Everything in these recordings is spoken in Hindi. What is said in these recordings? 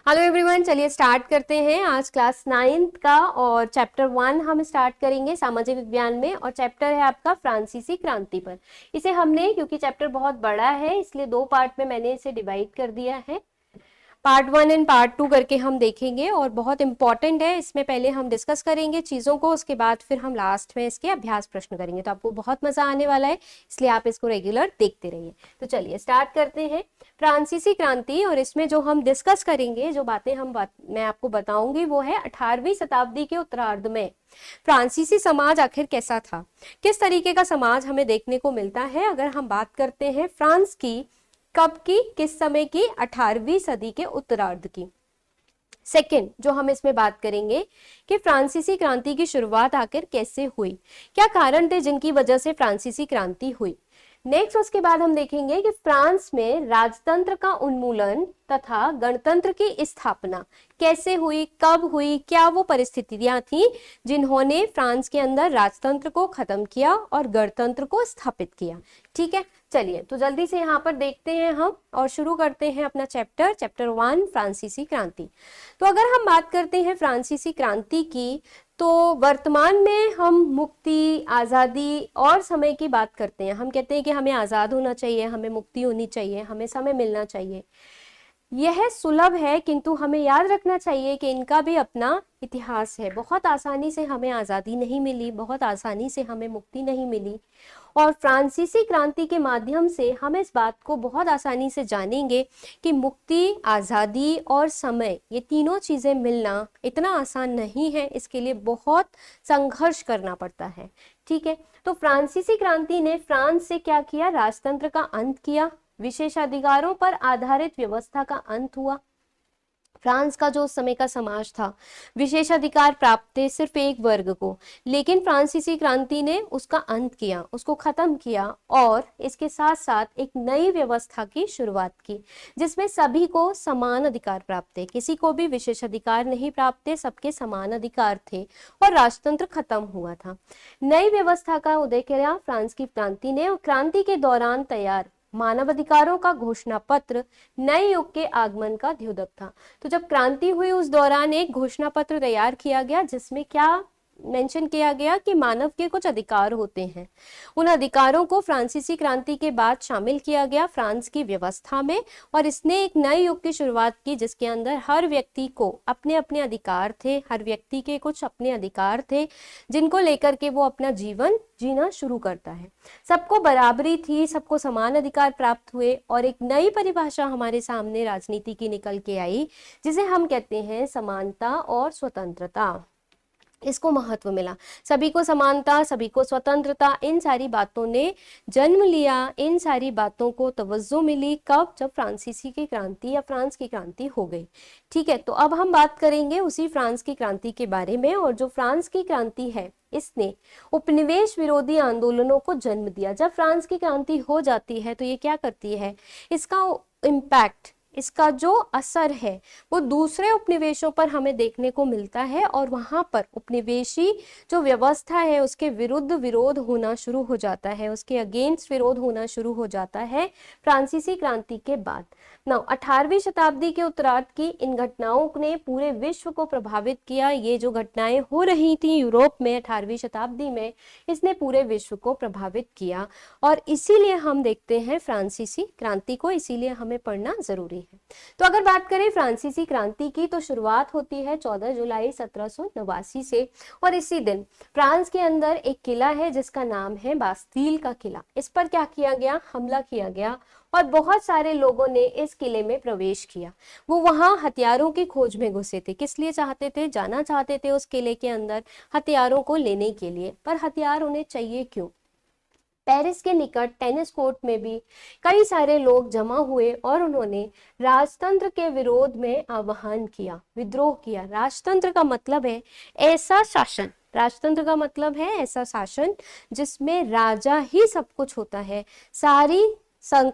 हेलो एवरीवन, चलिए स्टार्ट करते हैं। आज क्लास 9th का और चैप्टर 1 हम स्टार्ट करेंगे सामाजिक विज्ञान में, और चैप्टर है आपका फ्रांसीसी क्रांति पर। इसे हमने, क्योंकि चैप्टर बहुत बड़ा है, इसलिए दो पार्ट में मैंने इसे डिवाइड कर दिया है। पार्ट 1 एंड पार्ट 2 करके हम देखेंगे, और बहुत इंपॉर्टेंट है। इसमें पहले हम डिस्कस करेंगे चीज़ों को, उसके बाद फिर हम लास्ट में इसके अभ्यास प्रश्न करेंगे। तो आपको बहुत मजा आने वाला है, इसलिए आप इसको रेगुलर देखते रहिए। तो चलिए स्टार्ट करते हैं फ्रांसीसी क्रांति। और इसमें जो हम डिस्कस करेंगे, जो बातें मैं आपको बताऊंगी, वो है 18वीं शताब्दी के उत्तरार्ध में फ्रांसीसी समाज आखिर कैसा था, किस तरीके का समाज हमें देखने को मिलता है। अगर हम बात करते हैं फ्रांस की, कब की, किस समय की, 18वीं सदी के उत्तरार्ध की। सेकंड जो हम इसमें बात करेंगे कि फ्रांसीसी क्रांति की शुरुआत आखिर कैसे हुई, क्या कारण थे जिनकी वजह से फ्रांसीसी क्रांति हुई। नेक्स्ट उसके बाद हम देखेंगे कि फ्रांस में राजतंत्र का उन्मूलन तथा गणतंत्र की स्थापना कैसे हुई, कब हुई, क्या वो परिस्थितियां थी जिन्होंने फ्रांस के अंदर राजतंत्र को खत्म किया और गणतंत्र को स्थापित किया। ठीक है, चलिए तो जल्दी से यहाँ पर देखते हैं हम और शुरू करते हैं अपना चैप्टर 1 फ्रांसीसी क्रांति। तो अगर हम बात करते हैं फ्रांसीसी क्रांति की, तो वर्तमान में हम मुक्ति, आज़ादी और समय की बात करते हैं। हम कहते हैं कि हमें आज़ाद होना चाहिए, हमें मुक्ति होनी चाहिए, हमें समय मिलना चाहिए। यह सुलभ है, किंतु हमें याद रखना चाहिए कि इनका भी अपना इतिहास है। बहुत आसानी से हमें आज़ादी नहीं मिली, बहुत आसानी से हमें मुक्ति नहीं मिली, और फ्रांसीसी क्रांति के माध्यम से हम इस बात को बहुत आसानी से जानेंगे कि मुक्ति, आज़ादी और समय, ये तीनों चीज़ें मिलना इतना आसान नहीं है। इसके लिए बहुत संघर्ष करना पड़ता है। ठीक है, तो फ्रांसीसी क्रांति ने फ्रांस से क्या किया, राजतंत्र का अंत किया, विशेषाधिकारों पर आधारित व्यवस्था का अंत हुआ। फ्रांस का जो उस समय का समाज था, विशेषाधिकार प्राप्त थे सिर्फ एक वर्ग को, लेकिन फ्रांसीसी क्रांति ने उसका अंत किया, उसको खत्म किया, और इसके साथ साथ एक नई व्यवस्था की शुरुआत की जिसमें सभी को समान अधिकार प्राप्त थे, किसी को भी विशेषाधिकार नहीं प्राप्त थे, सबके समान अधिकार थे, और राजतंत्र खत्म हुआ था। नई व्यवस्था का उदय किया फ्रांस की क्रांति ने, और क्रांति के दौरान तैयार मानवाधिकारों का घोषणा पत्र नए युग के आगमन का द्योतक था। तो जब क्रांति हुई उस दौरान एक घोषणा पत्र तैयार किया गया जिसमें क्या मेंशन किया गया कि मानव के कुछ अधिकार होते हैं। उन अधिकारों को फ्रांसीसी क्रांति के बाद शामिल किया गया फ्रांस की व्यवस्था में, और इसने एक नए युग की शुरुआत की जिसके अंदर हर व्यक्ति को अपने अपने अधिकार थे, हर व्यक्ति के कुछ अपने अधिकार थे जिनको लेकर के वो अपना जीवन जीना शुरू करता है। सबको बराबरी थी, सबको समान अधिकार प्राप्त हुए, और एक नई परिभाषा हमारे सामने राजनीति की निकल के आई जिसे हम कहते हैं समानता और स्वतंत्रता। इसको महत्व मिला, सभी को समानता, सभी को स्वतंत्रता, इन सारी बातों ने जन्म लिया, इन सारी बातों को तवज्जो मिली कब, जब फ्रांसीसी की क्रांति या फ्रांस की क्रांति हो गई। ठीक है, तो अब हम बात करेंगे उसी फ्रांस की क्रांति के बारे में। और जो फ्रांस की क्रांति है, इसने उपनिवेश विरोधी आंदोलनों को जन्म दिया। जब फ्रांस की क्रांति हो जाती है तो ये क्या करती है, इसका इम्पैक्ट, इसका जो असर है वो दूसरे उपनिवेशों पर हमें देखने को मिलता है, और वहां पर उपनिवेशी जो व्यवस्था है उसके विरुद्ध विरोध होना शुरू हो जाता है, उसके अगेंस्ट विरोध होना शुरू हो जाता है फ्रांसीसी क्रांति के बाद। नाउ 18वीं शताब्दी के उत्तरार्ध की इन घटनाओं ने पूरे विश्व को प्रभावित किया। ये जो घटनाएं हो रही थी यूरोप में 18वीं शताब्दी में, इसने पूरे विश्व को प्रभावित किया, और इसीलिए हम देखते हैं फ्रांसीसी क्रांति को, इसीलिए हमें पढ़ना जरूरी है। तो अगर बात करें फ्रांसीसी क्रांति की, तो शुरुआत होती है 14 जुलाई 1789 से, और इसी दिन फ्रांस के अंदर एक किला है जिसका नाम है बास्तील का किला। इस पर क्या किया गया, हमला किया गया, और बहुत सारे लोगों ने इस किले में प्रवेश किया। वो वहां हथियारों की खोज में घुसे थे। किस लिए चाहते थे, जाना चाहते थे उस किले के अंदर हथियारों को लेने के लिए, पर हथियार उन्हें चाहिए क्यों। पेरिस के निकट टेनिस कोर्ट में भी कई सारे लोग जमा हुए और उन्होंने राजतंत्र के विरोध में आह्वान किया, विद्रोह किया। राजतंत्र का मतलब है ऐसा शासन, राजतंत्र का मतलब है ऐसा शासन जिसमें राजा ही सब कुछ होता है, सारी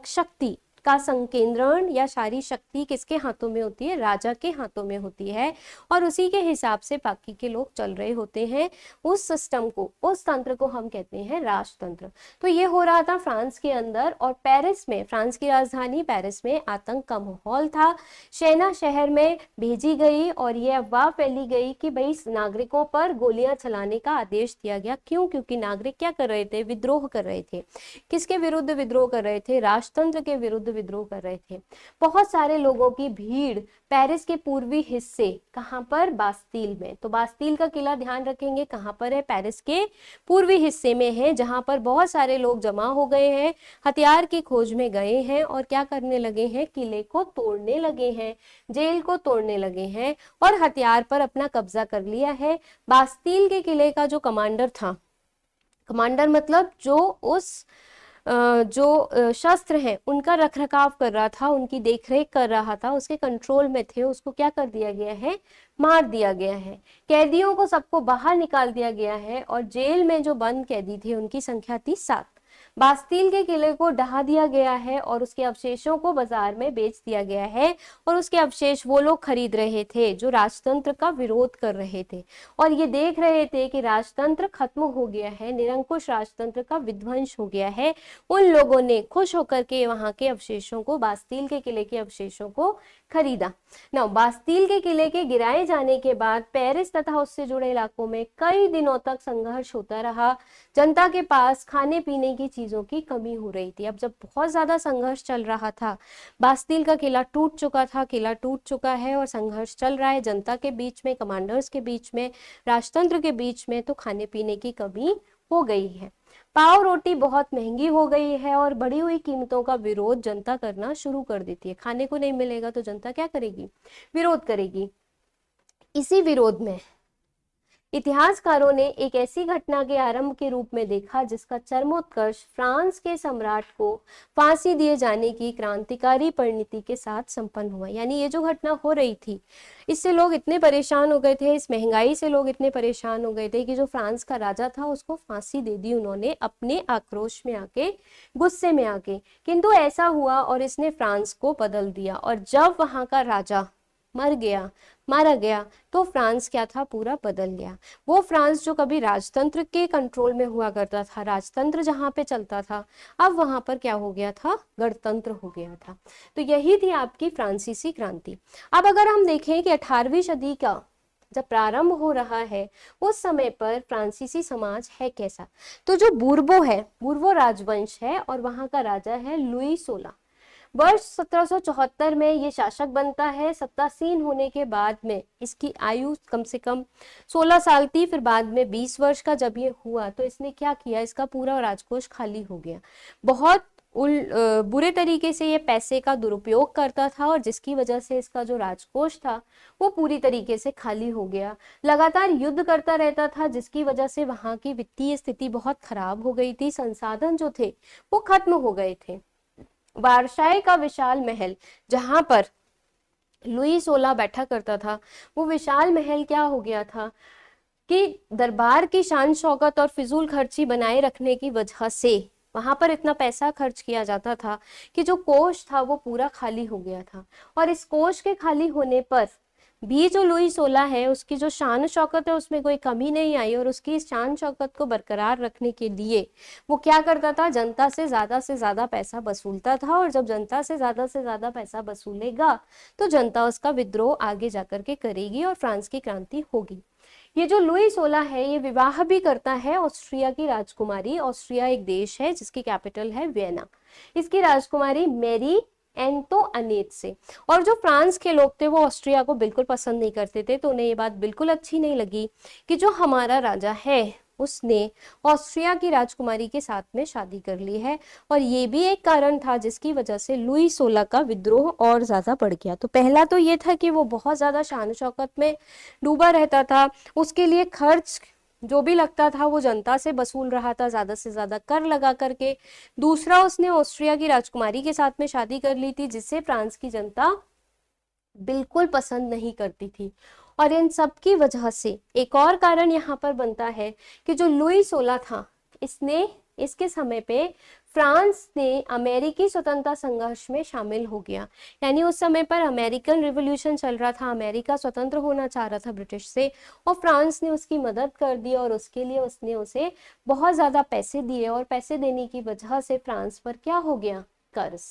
शक्ति का संकेंद्रण या सारी शक्ति किसके हाथों में होती है? राजा के हाथों में होती है, और उसी के हिसाब से बाकी के लोग चल रहे होते हैं। उस सिस्टम को, उस तंत्र को हम कहते हैं राजतंत्र। तो ये हो रहा था फ्रांस के अंदर, और पेरिस में, फ्रांस की राजधानी पेरिस में आतंक का माहौल था। सेना शहर में भेजी गई और ये अफवाह फैली गई कि भाई नागरिकों पर गोलियां चलाने का आदेश दिया गया। क्यों? क्योंकि नागरिक क्या कर रहे थे? विद्रोह कर रहे थे। किसके विरुद्ध विद्रोह कर रहे थे? राजतंत्र के विरुद्ध विद्रोह कर रहे थे। बहुत सारे लोगों की भीड़ पेरिस के पूर्वी हिस्से, कहां पर? बास्तील में। तो बास्तील का किला ध्यान रखेंगे कहां पर है? पेरिस के पूर्वी हिस्से में है, जहां पर बहुत सारे लोग जमा हो गए हैं, हथियार की खोज में गए हैं और क्या करने लगे हैं? किले को तोड़ने लगे हैं, जेल को तोड़ने लगे हैं और हथियार पर अपना कब्जा कर लिया है। बास्तील के किले का जो कमांडर था, कमांडर मतलब जो उस जो शस्त्र हैं उनका रखरखाव कर रहा था, उनकी देखरेख कर रहा था, उसके कंट्रोल में थे, उसको क्या कर दिया गया है? मार दिया गया है। कैदियों को सबको बाहर निकाल दिया गया है और जेल में जो बंद कैदी थे उनकी संख्या थी 7। बास्तील के किले को ढहा दिया गया है और उसके अवशेषों को बाजार में बेच दिया गया है, और उसके अवशेष वो लोग खरीद रहे थे जो राजतंत्र का विरोध कर रहे थे और ये देख रहे थे कि राजतंत्र खत्म हो गया है, निरंकुश राजतंत्र का विध्वंस हो गया है। उन लोगों ने खुश होकर के वहां के अवशेषों को, बास्तील के किले के अवशेषों को खरीदा। ना, बास्तील के किले के गिराए जाने के बाद पेरिस तथा उससे जुड़े इलाकों में कई दिनों तक संघर्ष होता रहा। जनता के पास खाने पीने की चीजों की कमी हो रही थी। अब जब बहुत ज्यादा संघर्ष चल रहा था, बास्तील का किला टूट चुका था, किला टूट चुका है और संघर्ष चल रहा है जनता के बीच में, कमांडर्स के बीच में, राजतंत्र के बीच में, तो खाने पीने की कमी हो गई है। पाव रोटी बहुत महंगी हो गई है और बढ़ी हुई कीमतों का विरोध जनता करना शुरू कर देती है। खाने को नहीं मिलेगा तो जनता क्या करेगी? विरोध करेगी। इसी विरोध में इतिहासकारों ने एक ऐसी घटना के आरंभ के रूप में देखा जिसका चरमोत्कर्ष फ्रांस के सम्राट को फांसी दिए जाने की क्रांतिकारी परिणति के साथ संपन्न हुआ। यानी ये जो घटना हो रही थी, इससे लोग इतने परेशान हो गए थे, इस महंगाई से लोग इतने परेशान हो गए थे कि जो फ्रांस का राजा था उसको फांसी दे दी उन्होंने, अपने आक्रोश में आके, गुस्से में आके। किंतु ऐसा हुआ और इसने फ्रांस को बदल दिया, और जब वहां का राजा मर गया, मारा गया, तो फ्रांस क्या था? पूरा बदल गया। वो फ्रांस जो कभी राजतंत्र के कंट्रोल में हुआ करता था, राजतंत्र जहां पे चलता था, अब वहां पर क्या हो गया था? गणतंत्र हो गया था। तो यही थी आपकी फ्रांसीसी क्रांति। अब अगर हम देखें कि 18वीं सदी का जब प्रारंभ हो रहा है, उस समय पर फ्रांसीसी समाज है कैसा? तो जो बूर्बो है, बूर्बो राजवंश है और वहां का राजा है लुई 16। वर्ष 1774 में ये शासक बनता है। सत्तासीन होने के बाद में इसकी आयु कम से कम 16 साल थी, फिर बाद में 20 वर्ष का जब ये हुआ तो इसने क्या किया? इसका पूरा राजकोष खाली हो गया। बहुत बुरे तरीके से ये पैसे का दुरुपयोग करता था और जिसकी वजह से इसका जो राजकोष था वो पूरी तरीके से खाली हो गया। लगातार युद्ध करता रहता था जिसकी वजह से वहां की वित्तीय स्थिति बहुत खराब हो गई थी, संसाधन जो थे वो खत्म हो गए थे। वारसाई का विशाल महल जहां पर लुई 16 बैठा करता था, वो विशाल महल क्या हो गया था कि दरबार की शान शौकत और फिजूल खर्ची बनाए रखने की वजह से वहां पर इतना पैसा खर्च किया जाता था कि जो कोष था वो पूरा खाली हो गया था। और इस कोष के खाली होने पर भी जो लुई 16 है उसकी जो शान शौकत है उसमें कोई कमी नहीं आई, और उसकी शान शौकत को बरकरार रखने के लिए वो क्या करता था? जनता से ज्यादा पैसा वसूलता था, और जब जनता से ज्यादा पैसा वसूलेगा तो जनता उसका विद्रोह आगे जाकर के करेगी और फ्रांस की क्रांति होगी। ये जो लुई 16 है ये विवाह भी करता है ऑस्ट्रिया की राजकुमारी। ऑस्ट्रिया एक देश है जिसकी कैपिटल है वियना। इसकी राजकुमारी मैरी एंटोनेट से। और जो फ्रांस के लोग थे वो ऑस्ट्रिया को बिल्कुल पसंद नहीं करते थे, तो उन्हें ये बात बिल्कुल अच्छी नहीं लगी कि जो हमारा राजा है उसने ऑस्ट्रिया की राजकुमारी के साथ में शादी कर ली है। और ये भी एक कारण था जिसकी वजह से लुई 16 का विद्रोह और ज्यादा बढ़ गया। तो पहला तो ये था कि वो बहुत ज्यादा शान शौकत में डूबा रहता था, उसके लिए खर्च जो भी लगता था वो जनता से वसूल रहा था, ज्यादा से ज्यादा कर लगा करके। दूसरा, उसने ऑस्ट्रिया की राजकुमारी के साथ में शादी कर ली थी जिससे फ्रांस की जनता बिल्कुल पसंद नहीं करती थी। और इन सब की वजह से एक और कारण यहाँ पर बनता है कि जो लुई 16 था इसने इसके समय पे फ्रांस ने अमेरिकी स्वतंत्रता संघर्ष में शामिल हो गया। यानी उस समय पर अमेरिकन रिवॉल्यूशन चल रहा था, अमेरिका स्वतंत्र होना चाह रहा था ब्रिटिश से, और फ्रांस ने उसकी मदद कर दी और उसके लिए उसने उसे बहुत ज्यादा पैसे दिए, और पैसे देने की वजह से फ्रांस पर क्या हो गया, कर्ज।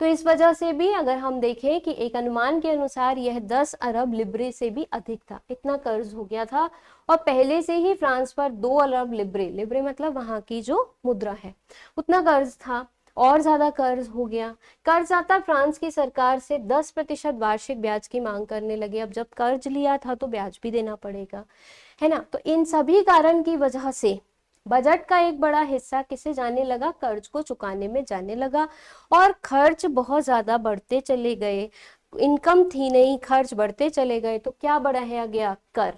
तो इस वजह से भी अगर हम देखें कि एक अनुमान के अनुसार यह 10 अरब लिब्रे से भी अधिक था, इतना कर्ज हो गया था। और पहले से ही फ्रांस पर 2 अरब लिब्रे, लिब्रे मतलब वहां की जो मुद्रा है, उतना कर्ज था, और ज्यादा कर्ज हो गया। कर्जदाता फ्रांस की सरकार से 10% वार्षिक ब्याज की मांग करने लगे। अब जब कर्ज लिया था तो ब्याज भी देना पड़ेगा, है ना। तो इन सभी कारण की वजह से बजट का एक बड़ा हिस्सा किसे जाने लगा, कर्ज को चुकाने में जाने लगा, और खर्च बहुत ज्यादा बढ़ते चले गए। इनकम थी नहीं, खर्च बढ़ते चले गए, तो क्या बढ़ाया गया, कर।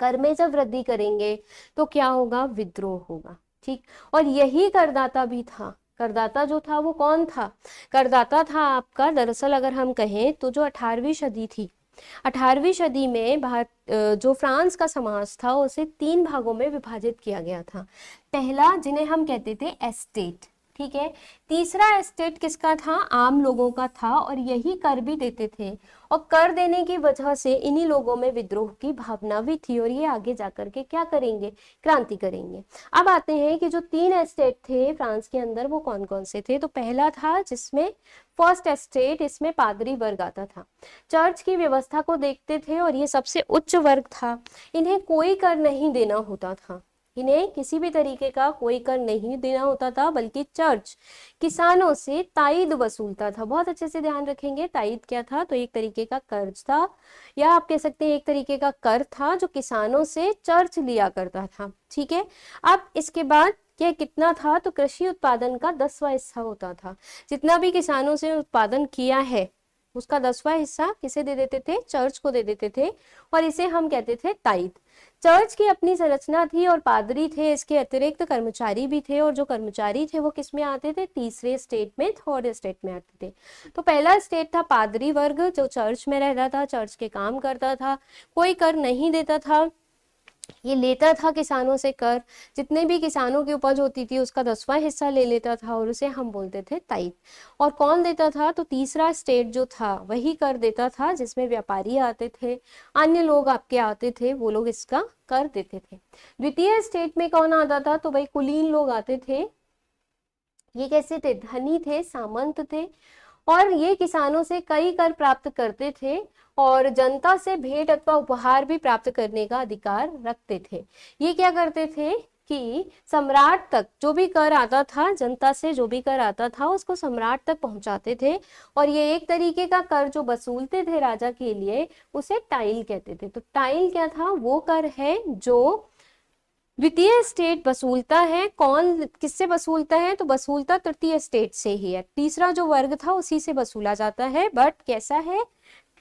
कर में जब वृद्धि करेंगे तो क्या होगा, विद्रोह होगा, ठीक। और यही करदाता भी था। करदाता जो था वो कौन था, करदाता था आपका, दरअसल अगर हम कहें तो जो 18वीं सदी थी, 18वीं सदी में भारत जो फ्रांस का समाज था उसे 3 भागों में विभाजित किया गया था। पहला, जिन्हें हम कहते थे एस्टेट, ठीक है। तीसरा एस्टेट किसका था, आम लोगों का था, और यही कर भी देते थे, और कर देने की वजह से इन्हीं लोगों में विद्रोह की भावना भी थी, और ये आगे जाकर के क्या करेंगे, क्रांति करेंगे। अब आते हैं कि जो 3 एस्टेट थे फ्रांस के अंदर वो कौन कौन से थे। तो पहला था जिसमें फर्स्ट एस्टेट, इसमें पादरी वर्ग आता था, चर्च की व्यवस्था को देखते थे, और ये सबसे उच्च वर्ग था। इन्हें कोई कर नहीं देना होता था, इन्हें किसी भी तरीके का कोई कर नहीं देना होता था, बल्कि चर्च किसानों से ताइद वसूलता था। बहुत अच्छे से ध्यान रखेंगे, ताइद क्या था, तो एक तरीके का कर्ज था, या आप कह सकते हैं एक तरीके का कर था जो किसानों से चर्च लिया करता था, ठीक है। अब इसके बाद यह कितना था, तो कृषि उत्पादन का 10वां हिस्सा होता था। जितना भी किसानों से उत्पादन किया है उसका 10वां हिस्सा किसे दे देते थे, चर्च को दे देते थे, और इसे हम कहते थे ताइद। चर्च की अपनी संरचना थी और पादरी थे, इसके अतिरिक्त कर्मचारी भी थे, और जो कर्मचारी थे वो किस में आते थे, तीसरे स्टेट में, थर्ड स्टेट में आते थे। तो पहला स्टेट था पादरी वर्ग, जो चर्च में रहता था, चर्च के काम करता था, कोई कर नहीं देता था, ये लेता था किसानों से कर, जितने भी किसानों की उपज होती थी उसका 10वां हिस्सा ले लेता था, और उसे हम बोलते थे ताइद। और कौन देता था, तो तीसरा स्टेट जो था वही कर देता था, जिसमें व्यापारी आते थे, अन्य लोग आपके आते थे, वो लोग इसका कर देते थे। द्वितीय स्टेट में कौन आता था, तो भाई कुलीन लोग आते थे। ये कैसे थे, धनी थे, सामंत थे, और ये किसानों से कई कर प्राप्त करते थे, और जनता से भेंट अथवा उपहार भी प्राप्त करने का अधिकार रखते थे। ये क्या करते थे कि सम्राट तक जो भी कर आता था, जनता से जो भी कर आता था उसको सम्राट तक पहुंचाते थे, और ये एक तरीके का कर जो वसूलते थे राजा के लिए, उसे टाइल कहते थे। तो टाइल क्या था, वो कर है जो द्वितीय स्टेट वसूलता है। कौन किससे वसूलता है, तो वसूलता तृतीय स्टेट से ही है, तीसरा जो वर्ग था उसी से वसूला जाता है, बट कैसा है,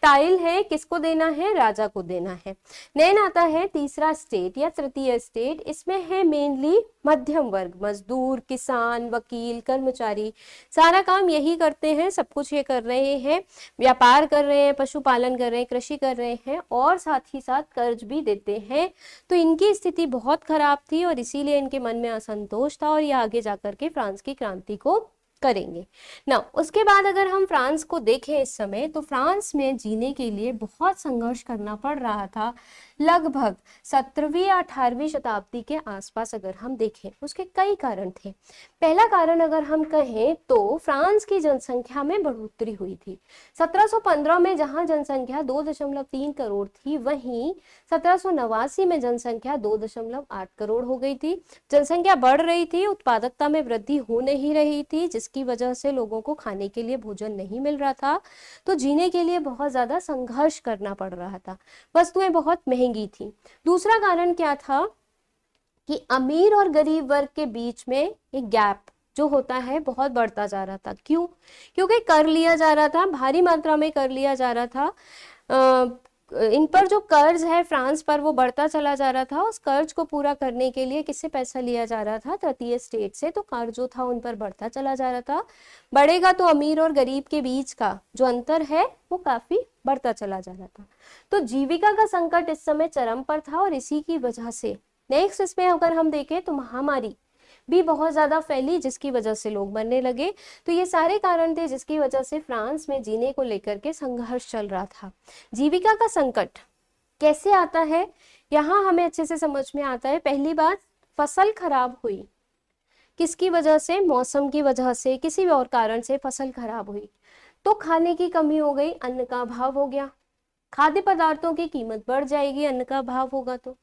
टाइल है, किसको देना है, राजा को देना है। देन आता है तीसरा स्टेट या तृतीय स्टेट, इसमें है मेनली मध्यम वर्ग, मजदूर, किसान, वकील, कर्मचारी, सारा काम यही करते हैं, सब कुछ ये कर रहे हैं, व्यापार कर रहे हैं, पशुपालन कर रहे हैं, कृषि कर रहे हैं, और साथ ही साथ कर्ज भी देते हैं। तो इनकी स्थिति बहुत खराब थी, और इसीलिए इनके मन में असंतोष था, और ये आगे जाकर के फ्रांस की क्रांति को करेंगे ना। उसके बाद अगर हम फ्रांस को देखें इस समय, तो फ्रांस में जीने के लिए बहुत संघर्ष करना पड़ रहा था। लगभग 17वीं या 18वीं शताब्दी के आसपास अगर हम देखें, उसके कई कारण थे। पहला कारण अगर हम कहें तो फ्रांस की जनसंख्या में बढ़ोतरी हुई थी। 1715 में जहां जनसंख्या 2.3 करोड़ थी, वहीं 1789 में जनसंख्या 2.8 करोड़ हो गई थी। जनसंख्या बढ़ रही थी, उत्पादकता में वृद्धि हो नहीं रही थी, जिसकी वजह से लोगों को खाने के लिए भोजन नहीं मिल रहा था, तो जीने के लिए बहुत ज्यादा संघर्ष करना पड़ रहा था, वस्तुएं बहुत महंगी थी। दूसरा कारण क्या था कि अमीर और गरीब वर्ग के बीच में एक गैप जो होता है बहुत बढ़ता जा रहा था। क्यों, क्योंकि कर लिया जा रहा था, भारी मात्रा में कर लिया जा रहा था, इन पर जो कर्ज है फ्रांस पर वो बढ़ता चला जा रहा था। उस कर्ज को पूरा करने के लिए किससे पैसा लिया जा रहा था, तृतीय स्टेट से, तो कर्ज जो था उन पर बढ़ता चला जा रहा था। बढ़ेगा तो अमीर और गरीब के बीच का जो अंतर है वो काफी बढ़ता चला जा रहा था। तो जीविका का संकट इस समय चरम पर था, और इसी की वजह से नेक्स्ट इसमें अगर हम देखें तो महामारी, भी बहुत ज्यादा फैली, जिसकी वजह से लोग मरने लगे। तो ये सारे कारण थे जिसकी वजह से फ्रांस में जीने को लेकर के संघर्ष चल रहा था। जीविका का संकट कैसे आता है, यहाँ हमें अच्छे से समझ में आता है। पहली बात, फसल खराब हुई, किसकी वजह से, मौसम की वजह से, किसी भी और कारण से फसल खराब हुई तो खाने की कमी हो गई, अन्न का अभाव हो गया। खाद्य पदार्थों की कीमत बढ़ जाएगी, अन्न का अभाव होगा तो।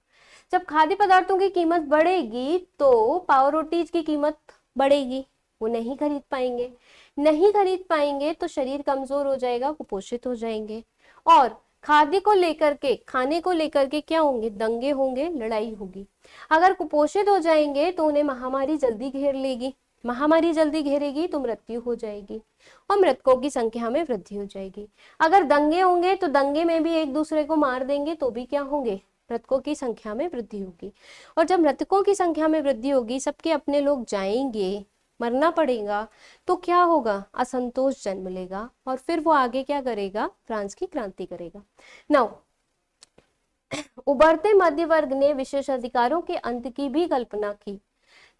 जब खाद्य पदार्थों की कीमत बढ़ेगी तो पावरोटीज की कीमत बढ़ेगी, वो नहीं खरीद पाएंगे, नहीं खरीद पाएंगे तो शरीर कमजोर हो जाएगा, कुपोषित हो जाएंगे। और खाद्य को लेकर के, खाने को लेकर के क्या होंगे, दंगे होंगे, लड़ाई होगी। अगर कुपोषित हो जाएंगे तो उन्हें महामारी जल्दी घेर लेगी, महामारी जल्दी घेरेगी तो मृत्यु हो जाएगी और मृतकों की संख्या में वृद्धि हो जाएगी। अगर दंगे होंगे तो दंगे में भी एक दूसरे को मार देंगे तो भी क्या होंगे, मृतकों की संख्या में वृद्धि होगी। और जब मृतकों की संख्या में वृद्धि होगी, सबके अपने लोग जाएंगे, मरना पड़ेगा, तो क्या होगा, असंतोष जन्म लेगा और फिर वो आगे क्या करेगा, फ्रांस की क्रांति करेगा। नाउ उभरते मध्य वर्ग ने विशेष अधिकारों के अंत की भी कल्पना की।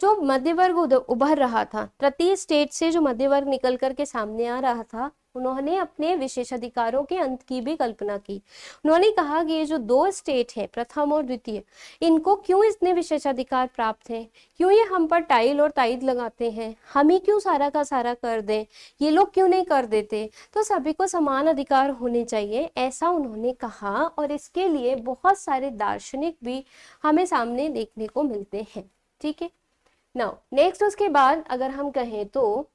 जो मध्य वर्ग उभर रहा था, तृतीय स्टेट से जो मध्य वर्ग निकल करके सामने आ रहा था, उन्होंने अपने विशेषाधिकारों के अंत की भी कल्पना की। उन्होंने कहा कि ये जो दो स्टेट है, प्रथम और द्वितीय, इनको क्यों इतने विशेषाधिकार प्राप्त हैं, क्यों ये हम पर टाइल और ताइद लगाते हैं, हम ही क्यों सारा का सारा कर दें, ये लोग क्यों नहीं कर देते, तो सभी को समान अधिकार होने चाहिए, ऐसा उन्होंने कहा। और इसके लिए बहुत सारे दार्शनिक भी हमें सामने देखने को मिलते हैं। ठीक है, नाउ नेक्स्ट उसके बाद अगर हम कहें तो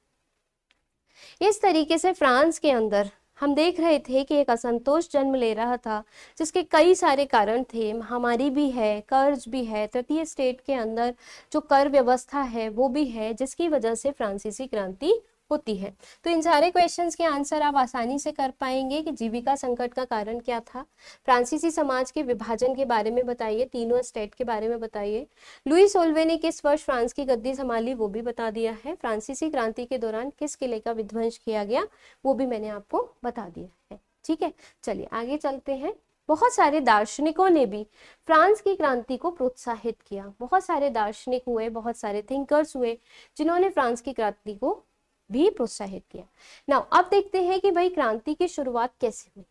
इस तरीके से फ्रांस के अंदर हम देख रहे थे कि एक असंतोष जन्म ले रहा था, जिसके कई सारे कारण थे। महामारी भी है, कर्ज भी है, तृतीय स्टेट के अंदर जो कर व्यवस्था है वो भी है, जिसकी वजह से फ्रांसीसी क्रांति होती है। तो इन सारे क्वेश्चंस के आंसर आप आसानी से कर पाएंगे कि जीविका संकट का कारण क्या था, फ्रांसीसी समाज के विभाजन के बारे में बताइए, तीनों स्टेट के बारे में बताइए, लुई सोल्वे ने किस वर्ष फ्रांस की गद्दी संभाली वो भी बता दिया है, फ्रांसीसी क्रांति के दौरान किस किले का विध्वंस किया गया वो भी मैंने आपको बता दिया है। ठीक है, चलिए आगे चलते हैं। बहुत सारे दार्शनिकों ने भी फ्रांस की क्रांति को प्रोत्साहित किया, बहुत सारे दार्शनिक हुए, बहुत सारे थिंकर्स हुए जिन्होंने फ्रांस की क्रांति को भी प्रोत्साहित किया। नाउ अब देखते हैं कि भाई क्रांति की शुरुआत कैसे हुई।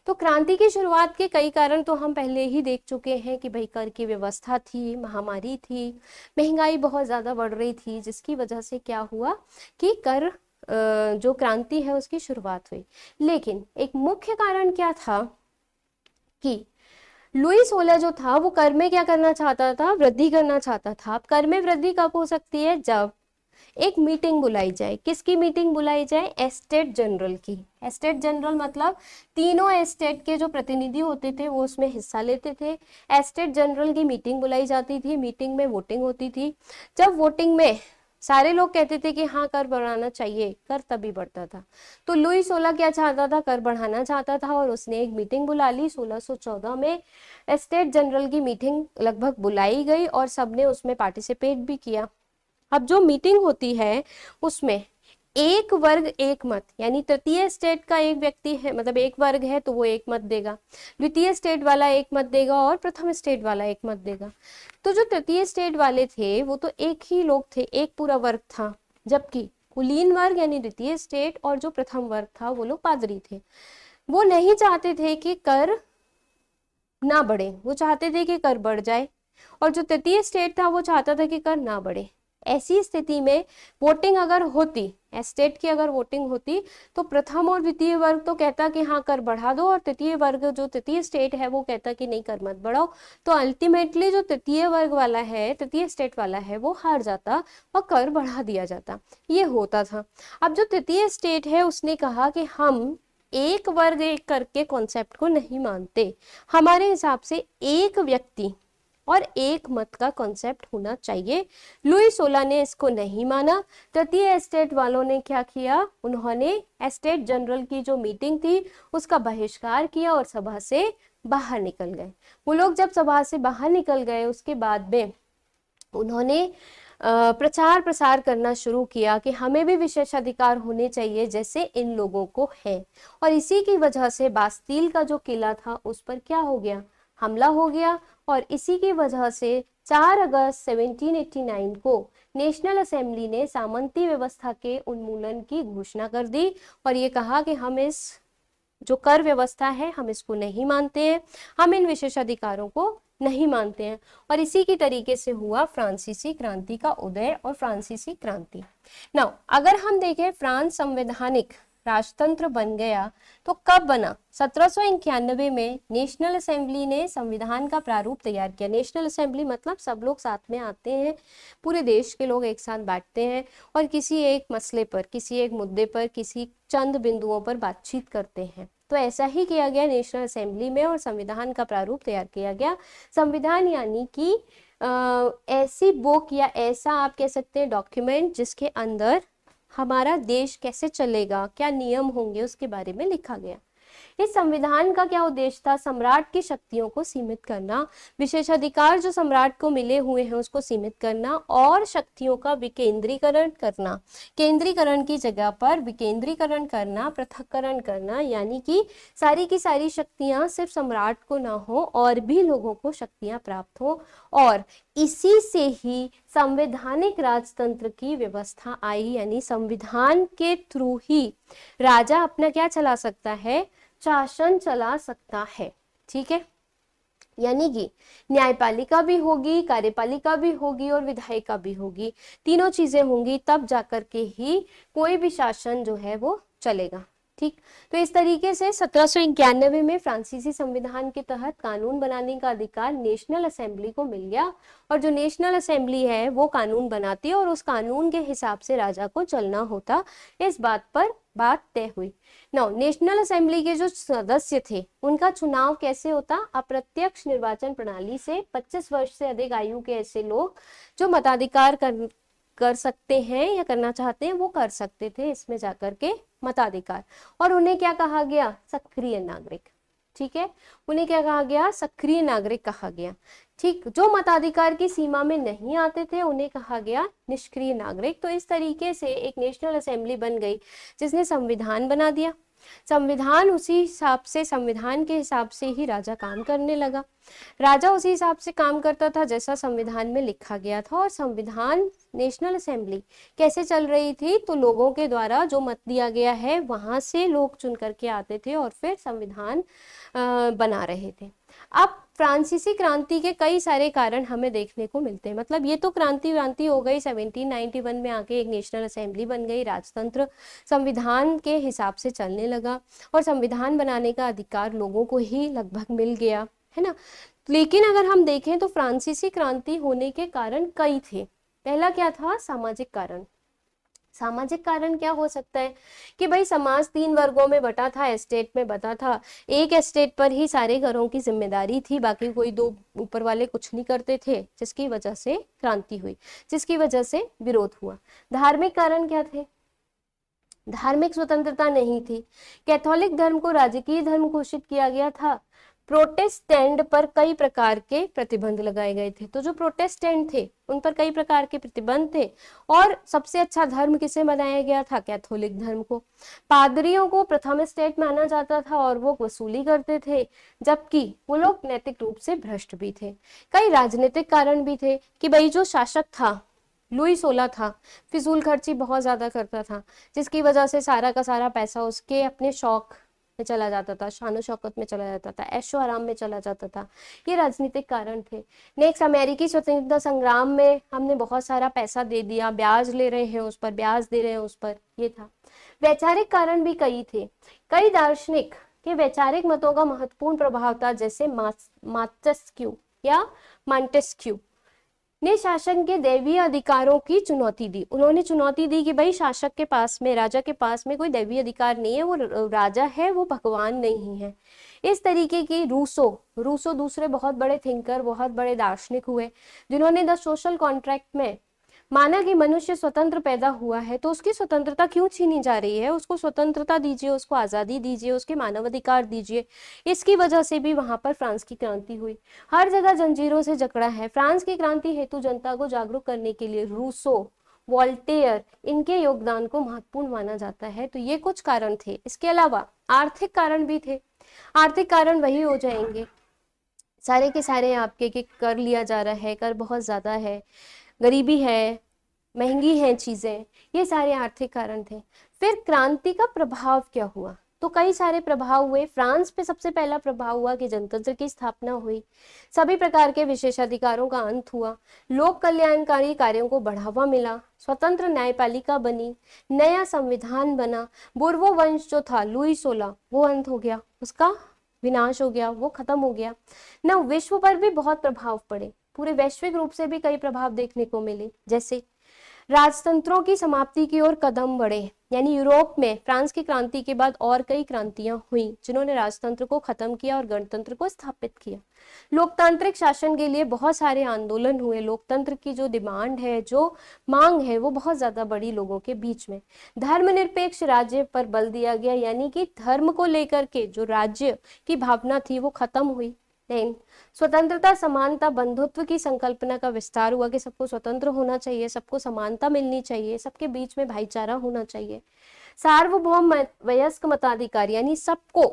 तो क्रांति की शुरुआत के कई कारण तो हम पहले ही देख चुके हैं कि भाई कर की व्यवस्था थी, महामारी थी, महंगाई बहुत ज्यादा बढ़ रही थी, जिसकी वजह से क्या हुआ कि कर जो क्रांति है उसकी शुरुआत हुई। लेकिन एक मुख्य कारण क्या था कि लुई 16 जो था वो कर में क्या करना चाहता था, वृद्धि करना चाहता था। अब कर में वृद्धि कब हो सकती है, जब एक मीटिंग बुलाई जाए। किसकी मीटिंग बुलाई जाए, एस्टेट जनरल की। एस्टेट जनरल मतलब तीनों एस्टेट के जो प्रतिनिधि होते थे वो उसमें हिस्सा लेते थे। एस्टेट जनरल की मीटिंग बुलाई जाती थी, मीटिंग में वोटिंग होती थी। जब वोटिंग में सारे लोग कहते थे कि हाँ कर बढ़ाना चाहिए, कर तभी बढ़ता था। तो लुई 16 क्या चाहता था, कर बढ़ाना चाहता था और उसने एक मीटिंग बुला ली। 1614 में एस्टेट जनरल की मीटिंग लगभग बुलाई गई और सबने उसमें पार्टिसिपेट भी किया। अब जो मीटिंग होती है उसमें एक वर्ग एक मत, यानी तृतीय स्टेट का एक व्यक्ति है, मतलब एक वर्ग है तो वो एक मत देगा, द्वितीय स्टेट वाला एक मत देगा और प्रथम स्टेट वाला एक मत देगा। तो जो तृतीय स्टेट वाले थे वो तो एक ही लोग थे, एक पूरा वर्ग था, जबकि कुलीन वर्ग यानी द्वितीय स्टेट और जो प्रथम वर्ग था वो लोग पादरी थे। वो नहीं चाहते थे कि कर ना बढ़े, वो चाहते थे कि कर बढ़ जाए, और जो तृतीय स्टेट था वो चाहता था कि कर ना बढ़े। ऐसी स्थिति में वोटिंग अगर होती, एस्टेट की अगर वोटिंग होती, तो प्रथम और द्वितीय वर्ग तो कहता कि हाँ कर बढ़ा दो, और तृतीय वर्ग जो तृतीय स्टेट है वो कहता कि नहीं कर मत बढ़ाओ। तो अल्टीमेटली जो तृतीय वर्ग वाला है, तृतीय स्टेट वाला है, वो हार जाता और कर बढ़ा दिया जाता, ये होता था। अब जो तृतीय स्टेट है उसने कहा कि हम एक वर्ग एक करके कॉन्सेप्ट को नहीं मानते, हमारे हिसाब से एक व्यक्ति और एक मत का कॉन्सेप्ट होना चाहिए। लुई 16 ने इसको नहीं माना। तृतीय एस्टेट वालों ने क्या किया, उन्होंने एस्टेट जनरल की जो मीटिंग थी उसका बहिष्कार किया और सभा से बाहर निकल गए। वो लोग जब सभा से बाहर निकल गए उसके बाद में उन्होंने प्रचार प्रसार करना शुरू किया कि हमें भी विशेषाधिकार होने चाहिए जैसे इन लोगों को है। और इसी की वजह से बास्तील का जो किला था उस पर क्या हो गया, हमला हो गया और इसी की वजह से 4 अगस्त 1789 को नेशनल असेंबली ने सामंती व्यवस्था के उन्मूलन की घोषणा कर दी और ये कहा कि हम इस जो कर व्यवस्था है हम इसको नहीं मानते हैं, हम इन विशेषाधिकारों को नहीं मानते हैं। और इसी की तरीके से हुआ फ्रांसीसी क्रांति का उदय और फ्रांसीसी क्रांति। नाउ अगर हम देखें फ्रांस संवैधानिक राजतंत्र बन गया तो कब बना? 1791 में नेशनल असेंबली ने संविधान का प्रारूप तैयार किया। नेशनल असेंबली मतलब सब लोग साथ में आते हैं, पूरे देश के लोग एक साथ बैठते हैं और किसी एक मसले पर, किसी एक मुद्दे पर, किसी चंद बिंदुओं पर बातचीत करते हैं। तो ऐसा ही किया गया नेशनल असेंबली में और संविधान का प्रारूप तैयार किया गया। संविधान यानी कि ऐसी बुक या ऐसा आप कह सकते हैं डॉक्यूमेंट जिसके अंदर हमारा देश कैसे चलेगा, क्या नियम होंगे, उसके बारे में लिखा गया। इस संविधान का क्या उद्देश्य था? सम्राट की शक्तियों को सीमित करना, विशेषाधिकार जो सम्राट को मिले हुए हैं उसको सीमित करना और शक्तियों का विकेंद्रीकरण करना। केंद्रीकरण की जगह पर विकेंद्रीकरण करना, पृथक्करण करना, यानी कि सारी की सारी शक्तियां सिर्फ सम्राट को ना हो और भी लोगों को शक्तियां प्राप्त हो। और इसी से ही संवैधानिक राजतंत्र की व्यवस्था आई, यानी संविधान के थ्रू ही राजा अपना क्या चला सकता है? शासन चला सकता है। ठीक है, यानी कि न्यायपालिका भी होगी, कार्यपालिका भी होगी और विधायिका भी होगी। तीनों चीजें होंगी तब जाकर के ही कोई भी शासन जो है वो चलेगा। ठीक, तो इस तरीके से 1791 में फ्रांसीसी संविधान के तहत कानून बनाने का अधिकार नेशनल असेंबली को मिल गया और जो नेशनल असेंबली है वो कानून बनाती है और उस कानून के हिसाब से राजा को चलना होता। इस बात पर बात तय हुई। नौ, नेशनल असेंबली के जो सदस्य थे उनका चुनाव कैसे होता? अप्रत्यक्ष निर्वाचन प्रणाली से 25 वर्ष से अधिक आयु के ऐसे लोग जो मताधिकार कर सकते हैं या करना चाहते हैं वो कर सकते थे इसमें जाकर के मताधिकार। और उन्हें क्या कहा गया? सक्रिय नागरिक। ठीक है, उन्हें क्या कहा गया? सक्रिय नागरिक कहा गया। ठीक, जो मताधिकार की सीमा में नहीं आते थे उन्हें कहा गया निष्क्रिय नागरिक। तो इस तरीके से एक नेशनल असेंबली बन गई जिसने संविधान बना दिया। संविधान उसी हिसाब से, संविधान के हिसाब से ही राजा काम करने लगा। राजा उसी हिसाब से काम करता था जैसा संविधान में लिखा गया था। और संविधान, नेशनल असेंबली कैसे चल रही थी? तो लोगों के द्वारा जो मत दिया गया है वहां से लोग चुन करके आते थे और फिर संविधान बना रहे थे। अब फ्रांसीसी क्रांति के कई सारे कारण हमें देखने को मिलते हैं। मतलब ये तो क्रांति हो गई, 1791 में आके एक नेशनल असेंबली बन गई, राजतंत्र संविधान के हिसाब से चलने लगा और संविधान बनाने का अधिकार लोगों को ही लगभग मिल गया, है ना। लेकिन अगर हम देखें तो फ्रांसीसी क्रांति होने के कारण कई थे। पहला क्या था? सामाजिक कारण। सामाजिक कारण क्या हो सकता है कि भाई समाज 3 वर्गों में बटा था, एस्टेट में बटा था। एक एस्टेट पर ही सारे घरों की जिम्मेदारी थी, बाकी कोई दो ऊपर वाले कुछ नहीं करते थे, जिसकी वजह से क्रांति हुई, जिसकी वजह से विरोध हुआ। धार्मिक कारण क्या थे? धार्मिक स्वतंत्रता नहीं थी। कैथोलिक धर्म को राजकीय धर्म घोषित किया गया था। प्रोटेस्टेंट पर कई प्रकार के प्रतिबंध लगाए गए थे। तो जो प्रोटेस्टेंट थे उन पर कई प्रकार के प्रतिबंध थे और सबसे अच्छा धर्म किसे बनाया गया था? कैथोलिक धर्म को। पादरियों को प्रथम स्टेट माना जाता था और वो वसूली करते थे, जबकि वो लोग नैतिक रूप से भ्रष्ट भी थे। कई राजनीतिक कारण भी थे कि भाई जो शासक था, लुई 16 था, फिजूल खर्ची बहुत ज्यादा करता था, जिसकी वजह से सारा का सारा पैसा उसके अपने शौक में चला जाता था, शानो शौकत में चला जाता था, ऐशो आराम में चला जाता था। ये राजनीतिक कारण थे। नेक्स्ट, अमेरिकी स्वतंत्रता संग्राम में हमने बहुत सारा पैसा दे दिया, ब्याज ले रहे हैं उस पर, ब्याज दे रहे हैं उस पर, ये था। वैचारिक कारण भी कई थे। कई दार्शनिक के वैचारिक मतों का महत्वपूर्ण प्रभाव था, जैसे मार्क्सक्यू या मॉन्टेस्क्यू ने शासन के दैवीय अधिकारों की चुनौती दी। उन्होंने चुनौती दी कि भाई शासक के पास में, राजा के पास में कोई दैवीय अधिकार नहीं है, वो राजा है, वो भगवान नहीं है। इस तरीके की रूसो दूसरे बहुत बड़े थिंकर, बहुत बड़े दार्शनिक हुए, जिन्होंने द सोशल कॉन्ट्रैक्ट में माना कि मनुष्य स्वतंत्र पैदा हुआ है तो उसकी स्वतंत्रता क्यों छीनी जा रही है, उसको स्वतंत्रता दीजिए, उसको आजादी दीजिए, उसके मानवाधिकार दीजिए। इसकी वजह से भी वहां पर फ्रांस की क्रांति हुई। हर जगह जंजीरों से जकड़ा है। फ्रांस की क्रांति हेतु जनता को जागरूक करने के लिए रूसो, वोल्टेयर, इनके योगदान को महत्वपूर्ण माना जाता है। तो ये कुछ कारण थे। इसके अलावा आर्थिक कारण भी थे। आर्थिक कारण वही हो जाएंगे सारे के सारे आपके के कर लिया जा रहा है, कर बहुत ज़्यादा है, गरीबी है, महंगी हैं चीज़ें, ये सारे आर्थिक कारण थे। फिर क्रांति का प्रभाव क्या हुआ? तो कई सारे प्रभाव हुए। फ्रांस पे सबसे पहला प्रभाव हुआ कि जनतंत्र की स्थापना हुई, सभी प्रकार के विशेषाधिकारों का अंत हुआ, लोक कल्याणकारी कार्यों को बढ़ावा मिला, स्वतंत्र न्यायपालिका बनी, नया संविधान बना, बोर्बो वंश जो था लुई 16 वो अंत हो गया, उसका विनाश हो गया, वो खत्म हो गया ना। विश्व पर भी बहुत प्रभाव पड़े, पूरे वैश्विक रूप से भी कई प्रभाव देखने को मिले, जैसे राजतंत्रों की समाप्ति की ओर कदम बढ़े, यानी यूरोप में फ्रांस की क्रांति के बाद और कई क्रांतियां हुई जिन्होंने राजतंत्र को खत्म किया और गणतंत्र को स्थापित किया। लोकतांत्रिक शासन के लिए बहुत सारे आंदोलन हुए, लोकतंत्र की जो डिमांड है, जो मांग है, वो बहुत ज्यादा बड़ी लोगों के बीच में। धर्मनिरपेक्ष राज्य पर बल दिया गया, यानी कि धर्म को लेकर के जो राज्य की भावना थी वो खत्म हुई। देन स्वतंत्रता, समानता, बंधुत्व की संकल्पना का विस्तार हुआ कि सबको स्वतंत्र होना चाहिए, सबको समानता मिलनी चाहिए, सबके बीच में भाईचारा होना चाहिए। सार्वभौम वयस्क मताधिकार, यानी सबको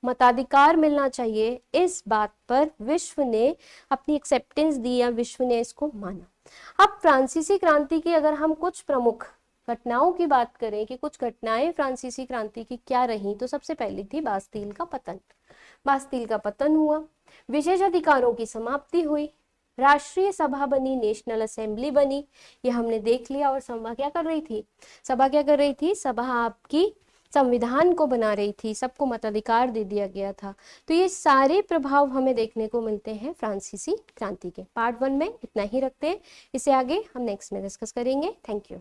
मताधिकार मिलना चाहिए, इस बात पर विश्व ने अपनी एक्सेप्टेंस दी या विश्व ने इसको माना। अब फ्रांसीसी क्रांति की अगर हम कुछ प्रमुख घटनाओं की बात करें कि कुछ घटनाएं फ्रांसीसी क्रांति की क्या रही, तो सबसे पहली थी बास्तील का पतन। बास्तील का पतन हुआ, विशेष अधिकारों की समाप्ति हुई, राष्ट्रीय सभा बनी, नेशनल असेंबली बनी, ये हमने देख लिया। और सभा क्या कर रही थी? सभा क्या कर रही थी? सभा आपकी संविधान को बना रही थी, सबको मताधिकार दे दिया गया था। तो ये सारे प्रभाव हमें देखने को मिलते हैं फ्रांसीसी क्रांति के। पार्ट 1 में इतना ही रखते हैं, इसे आगे हम नेक्स्ट में डिस्कस करेंगे। Thank you.